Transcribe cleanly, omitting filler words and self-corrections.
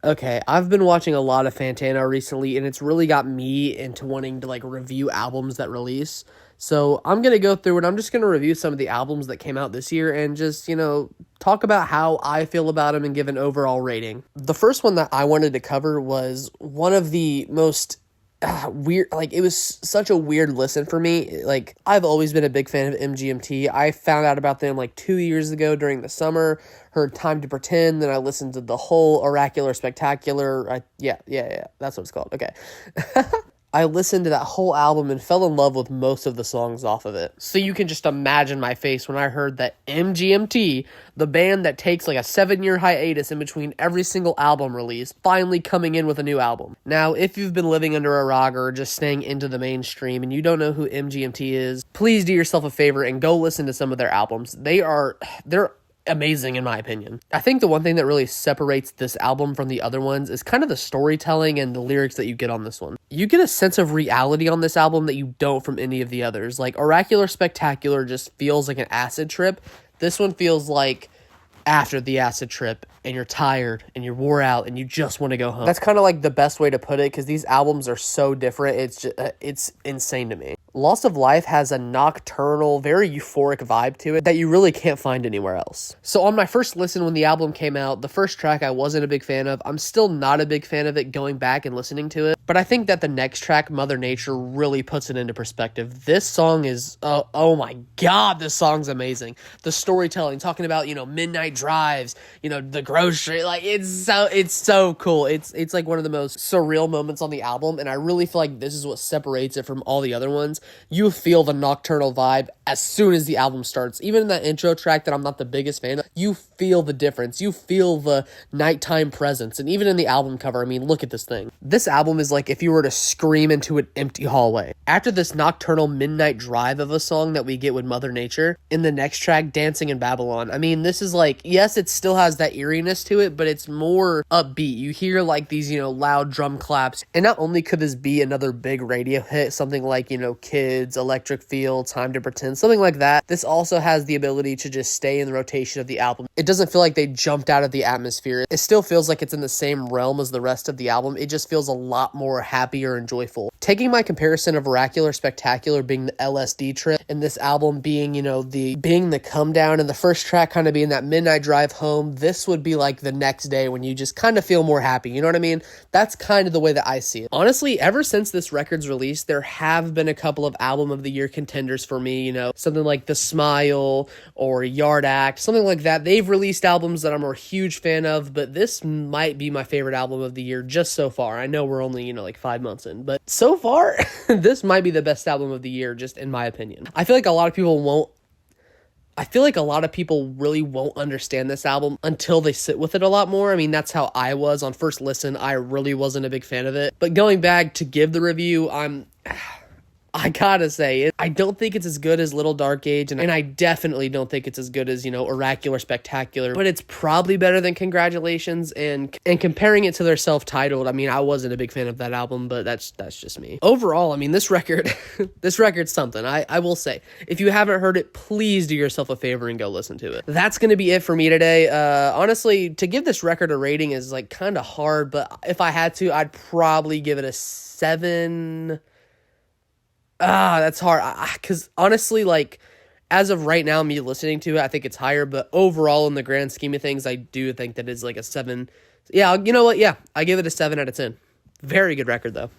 Okay, I've been watching a lot of Fantano recently, and it's really got me into wanting to, like, review albums that release. So I'm going to go through and I'm just going to review some of the albums that came out this year and just, talk about how I feel about them and give an overall rating. The first one that I wanted to cover was one of the most weird, like, it was such a weird listen for me. Like, I've always been a big fan of MGMT. I found out about them like 2 years ago during the summer, heard Time to Pretend, then I listened to the whole Oracular Spectacular. Yeah, that's what it's called. Okay. I listened to that whole album and fell in love with most of the songs off of it. So you can just imagine my face when I heard that MGMT, the band that takes like a 7-year hiatus in between every single album release, finally coming in with a new album. Now, if you've been living under a rock or just staying into the mainstream and you don't know who MGMT is, please do yourself a favor and go listen to some of their albums. They're amazing in my opinion. I think the one thing that really separates this album from the other ones is kind of the storytelling and the lyrics that you get on this one. You get a sense of reality on this album that you don't from any of the others. Like, Oracular Spectacular just feels like an acid trip. This one feels like after the acid trip and you're tired and you're wore out and you just want to go home. That's kind of like the best way to put it because these albums are so different. It's insane to me. Loss of Life has a nocturnal, very euphoric vibe to it that you really can't find anywhere else. So on my first listen when the album came out, the first track I wasn't a big fan of. I'm still not a big fan of it going back and listening to it. But I think that the next track, Mother Nature, really puts it into perspective. This song is, oh my God, this song's amazing. The storytelling, talking about, midnight drives, the grocery, like, it's so cool. It's like one of the most surreal moments on the album, and I really feel like this is what separates it from all the other ones. You feel the nocturnal vibe as soon as the album starts. Even in that intro track that I'm not the biggest fan of, you feel the difference. You feel the nighttime presence. And even in the album cover, I mean, look at this thing. This album is like if you were to scream into an empty hallway. After this nocturnal midnight drive of a song that we get with Mother Nature, in the next track, Dancing in Babylon, I mean, this is like, yes, it still has that eeriness to it, but it's more upbeat. You hear like these, loud drum claps. And not only could this be another big radio hit, something like, Kids, Electric Feel, Time to Pretend, something like that, this also has the ability to just stay in the rotation of the album. It doesn't feel like they jumped out of the atmosphere. It still feels like it's in the same realm as the rest of the album. It just feels a lot more happier and joyful. Taking my comparison of Oracular Spectacular being the LSD trip and this album being, the come down, and the first track kind of being that midnight drive home, this would be like the next day when you just kind of feel more happy. You know what I mean? That's kind of the way that I see it. Honestly, ever since this record's released, there have been a couple of album of the year contenders for me, something like The Smile or Yard Act, something like that. They've released albums that I'm a huge fan of, but this might be my favorite album of the year just so far. I know we're only, like 5 months in, but so far, this might be the best album of the year, just in my opinion. I feel like a lot of people really won't understand this album until they sit with it a lot more. I mean, that's how I was on first listen. I really wasn't a big fan of it. But going back to give the review, I gotta say, I don't think it's as good as Little Dark Age, and I definitely don't think it's as good as, Oracular Spectacular, but it's probably better than Congratulations, and comparing it to their self-titled, I mean, I wasn't a big fan of that album, but that's just me. Overall, I mean, this record's something, I will say. If you haven't heard it, please do yourself a favor and go listen to it. That's gonna be it for me today. Honestly, to give this record a rating is, like, kind of hard, but if I had to, I'd probably give it a 7... that's hard. Because honestly, like, as of right now, me listening to it, I think it's higher. But overall, in the grand scheme of things, I do think that it's like a 7. Yeah, you know what? Yeah, I give it a 7 out of 10. Very good record, though.